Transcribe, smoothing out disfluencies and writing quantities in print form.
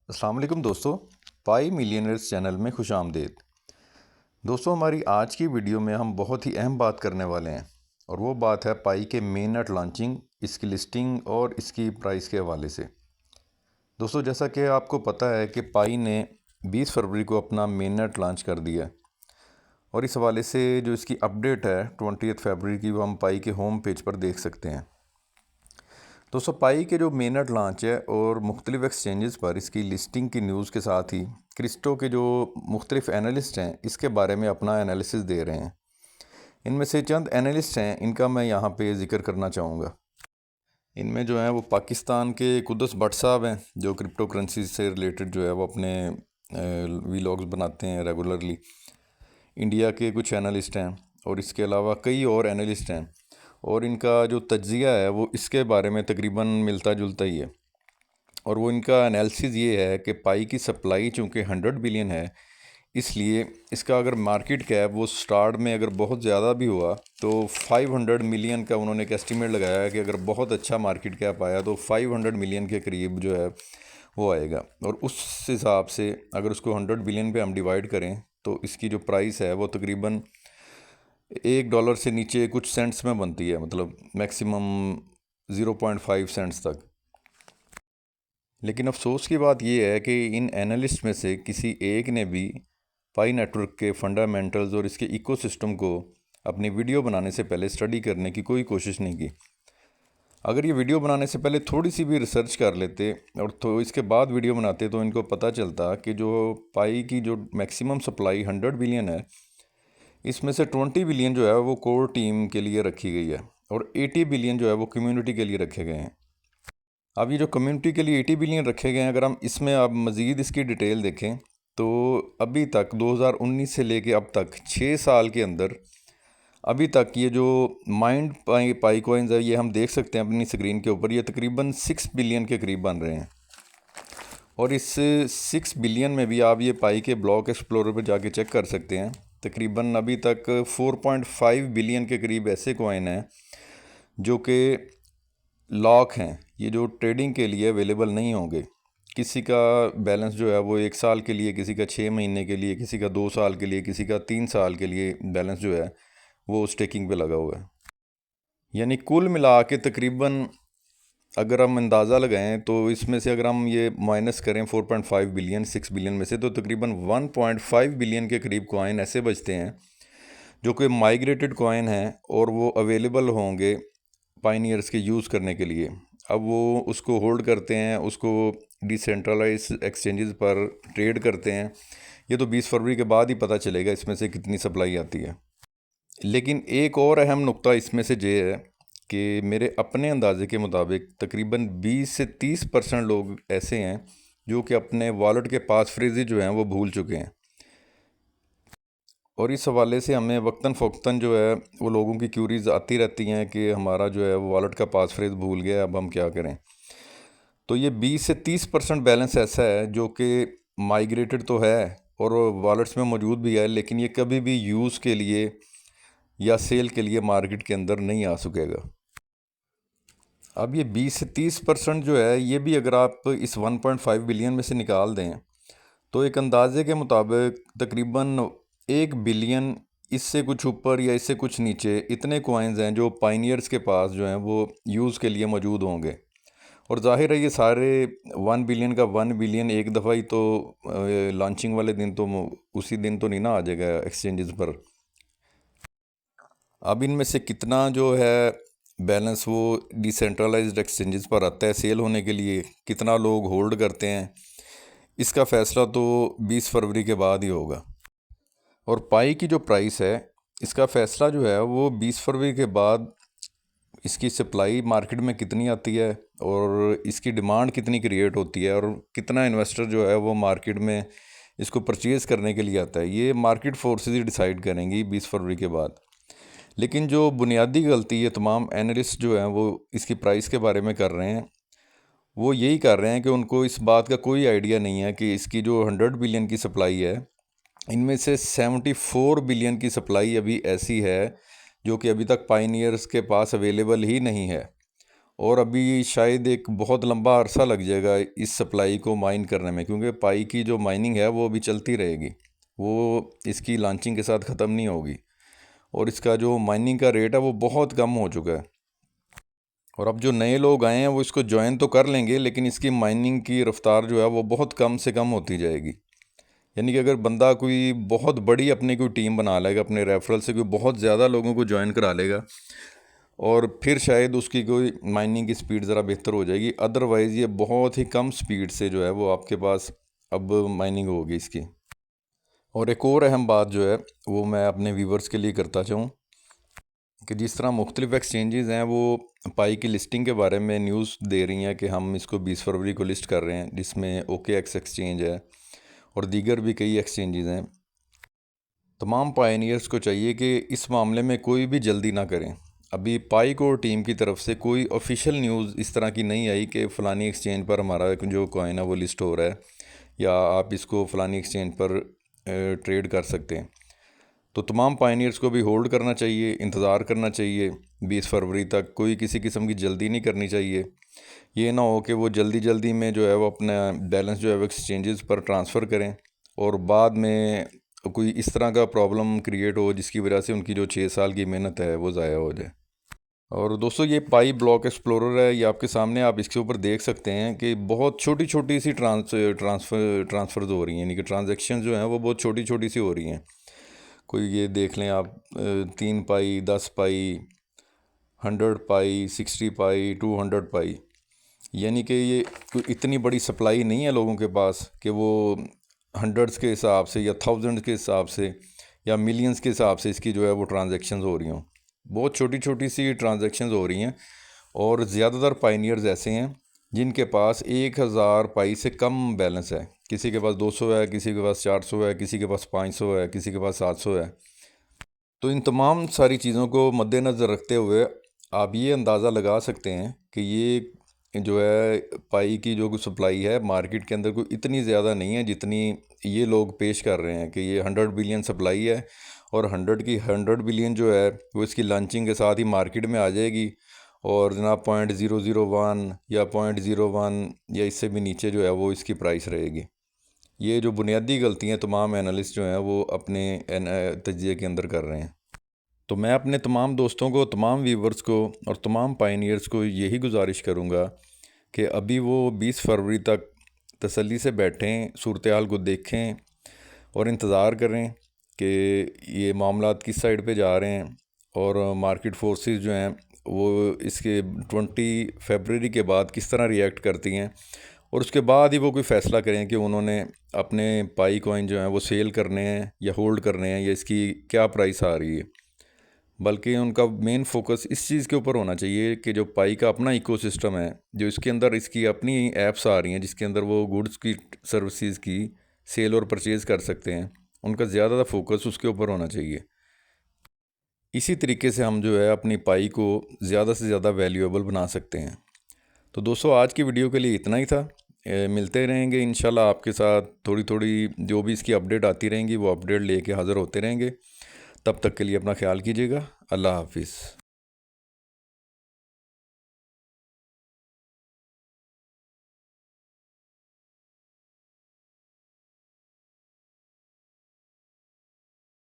अस्सलाम वालेकुम दोस्तों, पाई मिलियनर्स चैनल में खुश आमदीद। दोस्तों, हमारी आज की वीडियो में हम बहुत ही अहम बात करने वाले हैं और वो बात है पाई के मेन नेट लॉन्चिंग, इसकी लिस्टिंग और इसकी प्राइस के हवाले से। दोस्तों, जैसा कि आपको पता है कि पाई ने 20 फरवरी को अपना मेन नेट लॉन्च कर दिया और इस हवाले से जो इसकी अपडेट है 20 फरवरी की, वो हम पाई के होम पेज पर देख सकते हैं। दोस्तों, पाई के जो मेनट लॉन्च है और मुख्तलिफ एक्सचेंजेस पर इसकी लिस्टिंग की न्यूज़ के साथ ही क्रिप्टो के जो मुख्तलिफ एनालिस्ट हैं इसके बारे में अपना एनालिसिस दे रहे हैं। इनमें से चंद एनालिस्ट हैं, इनका मैं यहाँ पे ज़िक्र करना चाहूँगा। इनमें जो है वो पाकिस्तान के कुद्दुस भट्ट साहब हैं, जो क्रिप्टो करेंसी से रिलेटेड जो है वो अपने वीलॉग्स बनाते हैं रेगुलरली। इंडिया के कुछ एनालिस्ट हैं और इसके अलावा कई और एनालिस्ट हैं और इनका जो तज्ज़िया है वो इसके बारे में तकरीबन मिलता जुलता ही है। और वो इनका एनालिसिस ये है कि पाई की सप्लाई चूँकि 100 बिलियन है, इसलिए इसका अगर मार्केट कैप वो स्टार्ट में अगर बहुत ज़्यादा भी हुआ तो 500 मिलियन का उन्होंने एक एस्टिमेट लगाया है कि अगर बहुत अच्छा मार्केट कैप आया तो 500 मिलियन के करीब जो है वो आएगा। और उस हिसाब से अगर उसको 100 बिलियन पे हम डिवाइड करें तो इसकी जो प्राइस है वो तकरीबन $1 से नीचे कुछ सेंट्स में बनती है, मतलब मैक्सिमम 0.5 सेंट्स तक। लेकिन अफसोस की बात यह है कि इन एनालिस्ट में से किसी एक ने भी पाई नेटवर्क के फंडामेंटल्स और इसके इकोसिस्टम को अपनी वीडियो बनाने से पहले स्टडी करने की कोई कोशिश नहीं की। अगर ये वीडियो बनाने से पहले थोड़ी सी भी रिसर्च कर लेते और तो इसके बाद वीडियो बनाते तो इनको पता चलता कि जो पाई की जो मैक्सिमम सप्लाई 100 बिलियन है, इसमें से 20 बिलियन जो है वो कोर टीम के लिए रखी गई है और 80 बिलियन जो है वो कम्युनिटी के लिए रखे गए हैं। अब ये जो कम्युनिटी के लिए 80 बिलियन रखे गए हैं, अगर हम इसमें अब मज़ीद इसकी डिटेल देखें तो अभी तक 2019 से लेके अब तक 6 साल के अंदर अभी तक ये जो माइंड पाई कॉइन्स है, ये हम देख सकते हैं अपनी स्क्रीन के ऊपर, ये तकरीबन 6 बिलियन के करीब बन रहे हैं। और इस 6 बिलियन में भी आप ये पाई के ब्लॉक एक्सप्लोरर पर जाके चेक कर सकते हैं, तकरीबन अभी तक 4.5 बिलियन के करीब ऐसे कॉइन हैं जो कि लॉक हैं, ये जो ट्रेडिंग के लिए अवेलेबल नहीं होंगे। किसी का बैलेंस जो है वो 1 साल के लिए, किसी का 6 महीने के लिए, किसी का 2 साल के लिए, किसी का 3 साल के लिए बैलेंस जो है वो स्टेकिंग पे लगा हुआ है। यानी कुल मिला के तकरीबन अगर हम अंदाज़ा लगाएं तो इसमें से अगर हम ये माइनस करें 4.5 बिलियन 6 बिलियन में से, तो तकरीबन 1.5 बिलियन के करीब कॉइन ऐसे बचते हैं जो कि माइग्रेटेड कॉइन हैं और वो अवेलेबल होंगे पाइनियर्स के यूज़ करने के लिए। अब वो उसको होल्ड करते हैं, उसको डिसेंट्रलाइज एक्सचेंजेस पर ट्रेड करते हैं। ये तो 20 फरवरी के बाद ही पता चलेगा इसमें से कितनी सप्लाई आती है। लेकिन एक और अहम नुक्ता इसमें से ये है कि मेरे अपने अंदाजे के मुताबिक तकरीबन 20 से 30% लोग ऐसे हैं जो कि अपने वॉलेट के पास फ्रेज़ जो हैं वो भूल चुके हैं। और इस हवाले से हमें वक्तन फ़वक्तन जो है वो लोगों की क्यूरीज आती रहती हैं कि हमारा जो है वो वॉलेट का पास फ्रेज़ भूल गया, अब हम क्या करें। तो ये 20 से 30% बैलेंस ऐसा है जो कि माइग्रेटेड तो है और वॉलेट्स में मौजूद भी है, लेकिन ये कभी भी यूज़ के लिए या सेल के लिए मार्केट के अंदर नहीं आ सकेगा। अब ये 20 से 30% जो है ये भी अगर आप इस 1.5 बिलियन में से निकाल दें तो एक अंदाजे के मुताबिक तकरीबन 1 बिलियन, इससे कुछ ऊपर या इससे कुछ नीचे, इतने कॉइन्स हैं जो पाइनियर्स के पास जो हैं वो यूज़ के लिए मौजूद होंगे। और ज़ाहिर है ये सारे 1 बिलियन का 1 बिलियन एक दफ़ा ही तो लॉन्चिंग वाले दिन तो उसी दिन तो नहीं ना आ जाएगा एक्सचेंजेस पर। अब इनमें से कितना जो है बैलेंस वो डिसेंट्रलाइज्ड एक्सचेंजेस पर आता है सेल होने के लिए, कितना लोग होल्ड करते हैं, इसका फ़ैसला तो 20 फरवरी के बाद ही होगा। और पाई की जो प्राइस है इसका फ़ैसला जो है वो 20 फरवरी के बाद इसकी सप्लाई मार्केट में कितनी आती है और इसकी डिमांड कितनी क्रिएट होती है और कितना इन्वेस्टर जो है वो मार्केट में इसको परचेज़ करने के लिए आता है, ये मार्केट फोर्सेस ही डिसाइड करेंगी 20 फरवरी के बाद। लेकिन जो बुनियादी गलती ये तमाम एनालिस्ट जो हैं वो इसकी प्राइस के बारे में कर रहे हैं, वो यही कर रहे हैं कि उनको इस बात का कोई आइडिया नहीं है कि इसकी जो 100 बिलियन की सप्लाई है, इनमें से 74 बिलियन की सप्लाई अभी ऐसी है जो कि अभी तक पाइनियर्स के पास अवेलेबल ही नहीं है। और अभी शायद एक बहुत लंबा अरसा लग जाएगा इस सप्लाई को माइन करने में, क्योंकि पाई की जो माइनिंग है वो अभी चलती रहेगी, वो इसकी लॉन्चिंग के साथ ख़त्म नहीं होगी। और इसका जो माइनिंग का रेट है वो बहुत कम हो चुका है। और अब जो नए लोग आए हैं वो इसको ज्वाइन तो कर लेंगे, लेकिन इसकी माइनिंग की रफ्तार जो है वो बहुत कम से कम होती जाएगी। यानी कि अगर बंदा कोई बहुत बड़ी अपनी कोई टीम बना लेगा, अपने रेफरल से कोई बहुत ज़्यादा लोगों को ज्वाइन करा लेगा, और फिर शायद उसकी कोई माइनिंग की स्पीड ज़रा बेहतर हो जाएगी। अदरवाइज़ ये बहुत ही कम स्पीड से जो है वो आपके पास अब माइनिंग होगी इसकी। और एक और अहम बात जो है वो मैं अपने व्यूवर्स के लिए करता चाहूँ कि जिस तरह मुख्तलिफ एक्सचेंजेस हैं वो पाई की लिस्टिंग के बारे में न्यूज़ दे रही हैं कि हम इसको 20 फरवरी को लिस्ट कर रहे हैं, जिसमें OKX एक्सचेंज है और दीगर भी कई एक्सचेंजेस हैं। तमाम पायनियर्स को चाहिए कि इस मामले में कोई भी जल्दी ना करें। अभी पाई कोर टीम की तरफ से कोई ऑफिशियल न्यूज़ इस तरह की नहीं आई कि फ़लानी एक्सचेंज पर हमारा जो कॉइन है वो लिस्ट हो रहा है, या आप इसको फ़लानी एक्सचेंज पर ट्रेड कर सकते हैं। तो तमाम पायनियर्स को भी होल्ड करना चाहिए, इंतज़ार करना चाहिए 20 फरवरी तक। कोई किसी किस्म की जल्दी नहीं करनी चाहिए। ये ना हो कि वो जल्दी जल्दी में जो है वो अपना बैलेंस जो है वो एक्सचेंजेस पर ट्रांसफ़र करें और बाद में कोई इस तरह का प्रॉब्लम क्रिएट हो जिसकी वजह से उनकी जो 6 साल की मेहनत है वो ज़ाया हो जाए। और दोस्तों ये पाई ब्लॉक एक्सप्लोरर है, ये आपके सामने, आप इसके ऊपर देख सकते हैं कि बहुत छोटी छोटी सी ट्रांसफ़र्स हो रही हैं, यानी कि ट्रांजेक्शन जो हैं वो बहुत छोटी छोटी सी हो रही हैं। कोई ये देख लें आप, 3 पाई, 10 पाई, 100 पाई, 60 पाई, 200 पाई। यानी कि ये कोई इतनी बड़ी सप्लाई नहीं है लोगों के पास कि वो हंड्रेड्स के हिसाब से या थाउजेंड्स के हिसाब से या मिलियंस के हिसाब से इसकी जो है वो ट्रांजेक्शन्स हो रही हों। बहुत छोटी छोटी सी ट्रांजेक्शन्स हो रही हैं। और ज़्यादातर पाइनियर्स ऐसे हैं जिनके पास 1000 पाई से कम बैलेंस है। किसी के पास 200 है, किसी के पास 400 है, किसी के पास 500 है, किसी के पास 700 है। तो इन तमाम सारी चीज़ों को मद्देनज़र रखते हुए आप ये अंदाज़ा लगा सकते हैं कि ये जो है पाई की जो सप्लाई है मार्केट के अंदर कोई इतनी ज़्यादा नहीं है जितनी ये लोग पेश कर रहे हैं कि ये 100 बिलियन सप्लाई है, और 100 बिलियन जो है वो इसकी लॉन्चिंग के साथ ही मार्केट में आ जाएगी। और जनाब 0.001 या 0.01 या इससे भी नीचे जो है वो इसकी प्राइस रहेगी। ये जो बुनियादी गलतियाँ तमाम एनालिस्ट जो हैं वो अपने तजिए के अंदर कर रहे हैं। तो मैं अपने तमाम दोस्तों को, तमाम व्यूवर्स को और तमाम पायनियर्स को यही गुजारिश करूँगा कि अभी वो 20 फरवरी तक तसल्ली से बैठें, सूरत हाल को देखें और इंतज़ार करें कि ये मामलात किस साइड पे जा रहे हैं, और मार्केट फोर्सेस जो हैं वो इसके 20 फरवरी के बाद किस तरह रिएक्ट करती हैं, और उसके बाद ही वो कोई फ़ैसला करें कि उन्होंने अपने पाई कॉइन जो हैं वो सेल करने हैं या होल्ड करने हैं, या इसकी क्या प्राइस आ रही है। बल्कि उनका मेन फोकस इस चीज़ के ऊपर होना चाहिए कि जो पाई का अपना इकोसिस्टम है, जो इसके अंदर इसकी अपनी ऐप्स आ रही हैं जिसके अंदर वो गुड्स की, सर्विसेज की सेल और परचेज़ कर सकते हैं, उनका ज़्यादा फोकस उसके ऊपर होना चाहिए। इसी तरीके से हम जो है अपनी पाई को ज़्यादा से ज़्यादा वैल्यूएबल बना सकते हैं। तो दोस्तों आज की वीडियो के लिए इतना ही था। मिलते रहेंगे इंशाल्लाह आपके साथ, थोड़ी थोड़ी जो भी इसकी अपडेट आती रहेंगी वो अपडेट लेके हाज़िर होते रहेंगे। तब तक के लिए अपना ख्याल कीजिएगा। अल्लाह हाफिज़।